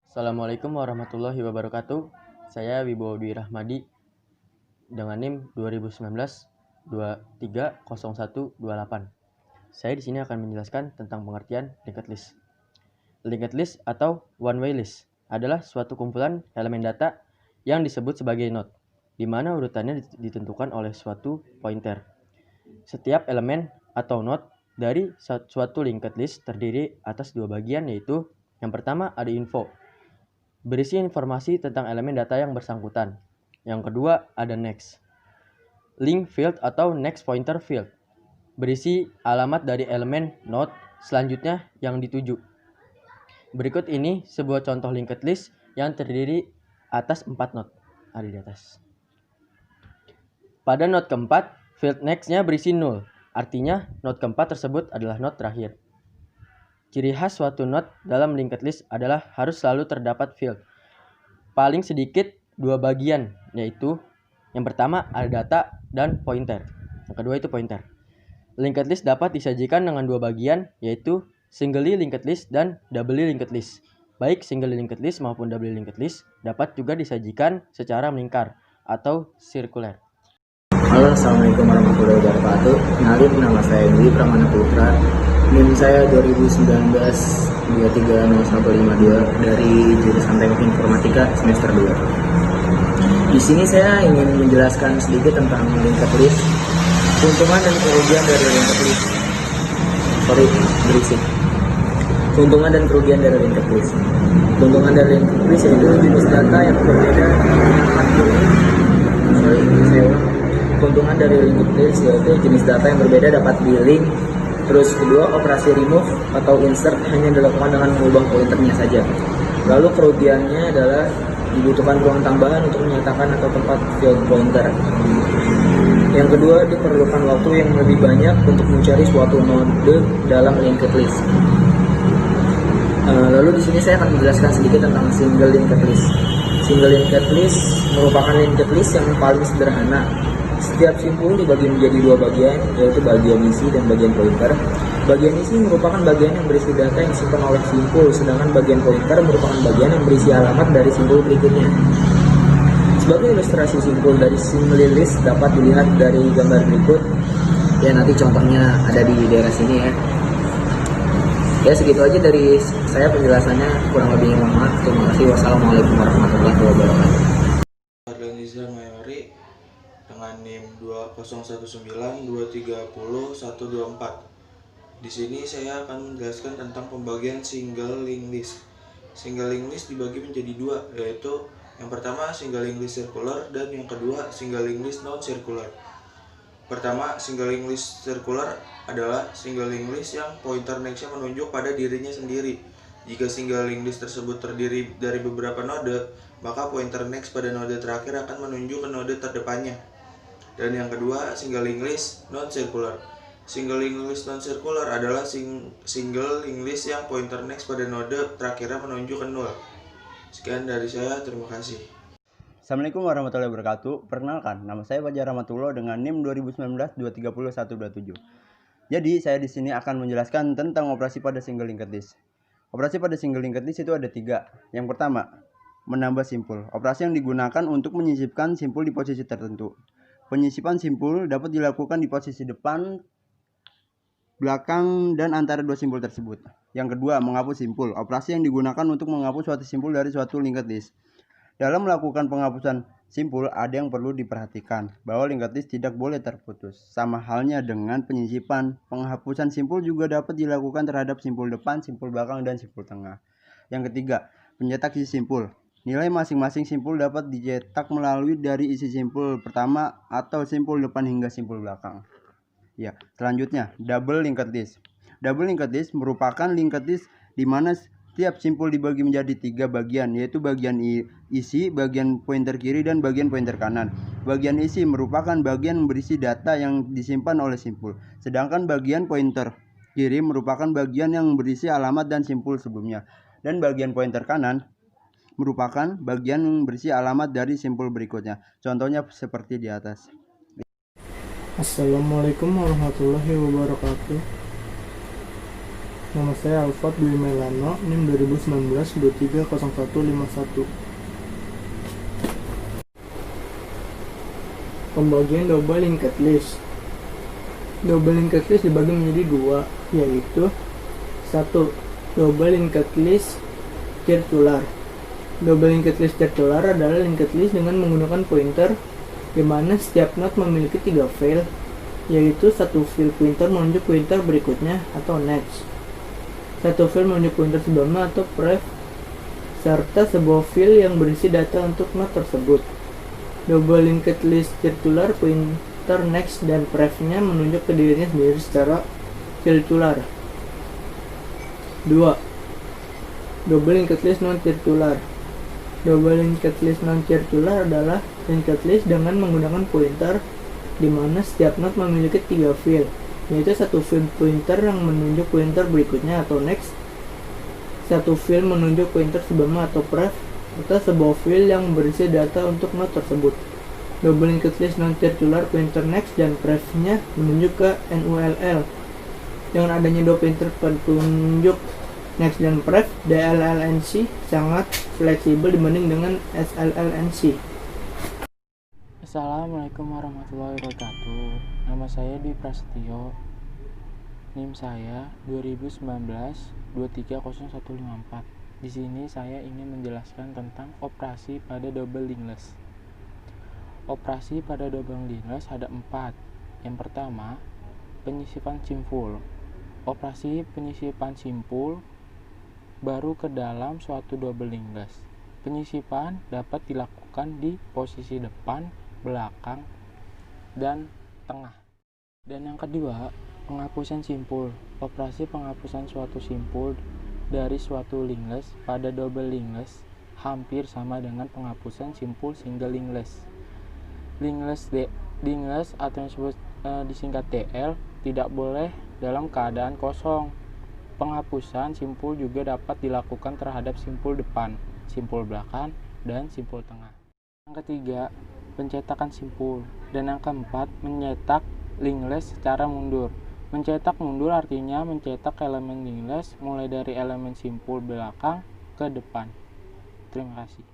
Assalamualaikum warahmatullahi wabarakatuh. Saya Wibowo Dwi Rahmadi dengan NIM 2019-230128. Saya di sini akan menjelaskan tentang pengertian linked list. Linked list atau one way list adalah suatu kumpulan elemen data yang disebut sebagai node, di mana urutannya ditentukan oleh suatu pointer. Setiap elemen atau node dari suatu linked list terdiri atas dua bagian, yaitu yang pertama ada info, berisi informasi tentang elemen data yang bersangkutan. Yang kedua ada next, link field atau next pointer field, berisi alamat dari elemen node selanjutnya yang dituju. Berikut ini sebuah contoh linked list yang terdiri atas 4 node. Ada di atas. Pada node keempat, field next-nya berisi 0. Artinya node keempat tersebut adalah node terakhir. Ciri khas suatu node dalam linked list adalah harus selalu terdapat field paling sedikit 2 bagian, yaitu yang pertama ada data dan pointer. Yang kedua itu pointer. Linked list dapat disajikan dengan 2 bagian, yaitu singly linked list dan doubly linked list. Baik single linked list maupun double linked list dapat juga disajikan secara melingkar atau sirkuler. Halo, assalamualaikum warahmatullahi wabarakatuh. Kenalin, nama saya Dwi Pramana Putra. NIM saya 2019-230152 dari jurusan Teknik Informatika semester 2. Di sini saya ingin menjelaskan sedikit tentang linked list, keuntungan dan kerugian dari linked list. Keuntungan dan kerugian dari linked list. Keuntungan dari linked list yaitu jenis data yang berbeda. Keuntungan dari linked list yaitu jenis data yang berbeda dapat di-link. Terus kedua, operasi remove atau insert hanya dilakukan dengan mengubah pointernya saja. Lalu kerugiannya adalah dibutuhkan ruang tambahan untuk menyatakan atau tempat field pointer. Yang kedua, diperlukan waktu yang lebih banyak untuk mencari suatu node dalam linked list. Lalu di sini saya akan menjelaskan sedikit tentang single linked list. Single linked list merupakan linked list yang paling sederhana. Setiap simpul dibagi menjadi 2 bagian, yaitu bagian isi dan bagian pointer. Bagian isi merupakan bagian yang berisi data yang disimpan oleh simpul, sedangkan bagian pointer merupakan bagian yang berisi alamat dari simpul berikutnya. Sebagai ilustrasi simpul dari single list dapat dilihat dari gambar berikut. Ya, nanti contohnya ada di daerah sini ya. Ya, segitu aja dari saya penjelasannya, kurang lebihnya mohon maaf. Terima kasih. Wassalamualaikum warahmatullahi wabarakatuh. Dengan NIM 2019-230124. Di sini saya akan menjelaskan tentang pembagian single linked list. Single linked list dibagi menjadi 2, yaitu yang pertama single linked list circular dan yang kedua single linked list non circular. Pertama, single linked list circular adalah single linked list yang pointer next-nya menunjuk pada dirinya sendiri. Jika single linked list tersebut terdiri dari beberapa node, maka pointer next pada node terakhir akan menunjuk ke node terdepannya. Dan yang kedua, single linked list non-circular. Single linked list non-circular adalah single linked list yang pointer next pada node terakhirnya menunjuk ke 0. Sekian dari saya, terima kasih. Assalamualaikum warahmatullahi wabarakatuh. Perkenalkan, nama saya Fajar Rahmatullah dengan NIM 2019-230127. Jadi, saya di sini akan menjelaskan tentang operasi pada single linked list. Operasi pada single linked list itu ada 3. Yang pertama, menambah simpul. Operasi yang digunakan untuk menyisipkan simpul di posisi tertentu. Penyisipan simpul dapat dilakukan di posisi depan, belakang, dan antara 2 simpul tersebut. Yang kedua, menghapus simpul. Operasi yang digunakan untuk menghapus suatu simpul dari suatu linked list. Dalam melakukan penghapusan simpul, ada yang perlu diperhatikan, bahwa linked list tidak boleh terputus. Sama halnya dengan penyisipan, penghapusan simpul juga dapat dilakukan terhadap simpul depan, simpul belakang, dan simpul tengah. Yang ketiga, pencetak isi simpul. Nilai masing-masing simpul dapat dicetak melalui dari isi simpul pertama atau simpul depan hingga simpul belakang. Ya, selanjutnya double linked list. Double linked list merupakan linked list di mana setiap simpul dibagi menjadi 3 bagian, yaitu bagian isi, bagian pointer kiri, dan bagian pointer kanan. Bagian isi merupakan bagian berisi data yang disimpan oleh simpul, sedangkan bagian pointer kiri merupakan bagian yang berisi alamat dan simpul sebelumnya, dan bagian pointer kanan merupakan bagian yang berisi alamat dari simpul berikutnya. Contohnya seperti di atas. Assalamualaikum warahmatullahi wabarakatuh. Nama saya Alfat Dwi Melano, NIM 2019-230151. Pembagian double linked list. Double linked list dibagi menjadi dua, yaitu 1. Double linked list circular. Double linked list circular adalah linked list dengan menggunakan pointer, di mana setiap node memiliki 3 file, yaitu satu file pointer menunjuk pointer berikutnya atau next, satu file menunjuk pointer sebelumnya atau pref, serta sebuah file yang berisi data untuk node tersebut. Double linked list circular, pointer next dan pref-nya menunjuk ke dirinya sendiri secara circular. 2. Double linked list non-circular. Double linked list non-circular adalah linked list dengan menggunakan pointer, di mana setiap node memiliki 3 file, yaitu satu file pointer yang menunjuk pointer berikutnya atau next, satu file menunjuk pointer sebelumnya atau pref, serta sebuah file yang berisi data untuk node tersebut. Double linked list non-circular, pointer next dan pref-nya menunjuk ke NULL. Dengan adanya dua pointer petunjuk next dan pref, DLLNC sangat fleksibel dibanding dengan SLLNC. Assalamualaikum warahmatullahi wabarakatuh. Nama saya Dwi Prasetyo. NIM saya 2019-230154. Di sini saya ingin menjelaskan tentang operasi pada double linked list. Operasi pada double linked list ada 4. Yang pertama, penyisipan simpul. Operasi penyisipan simpul baru ke dalam suatu double linked list. Penyisipan dapat dilakukan di posisi depan, belakang, dan tengah. Dan yang kedua, penghapusan simpul. Operasi penghapusan suatu simpul dari suatu linked list pada double linked list hampir sama dengan penghapusan simpul single linked list. Linked list atau yang disingkat DL tidak boleh dalam keadaan kosong. Penghapusan simpul juga dapat dilakukan terhadap simpul depan, simpul belakang, dan simpul tengah. Yang ketiga, pencetakan simpul. Dan yang keempat, mencetak linked list secara mundur. Mencetak mundur artinya mencetak elemen linked list mulai dari elemen simpul belakang ke depan. Terima kasih.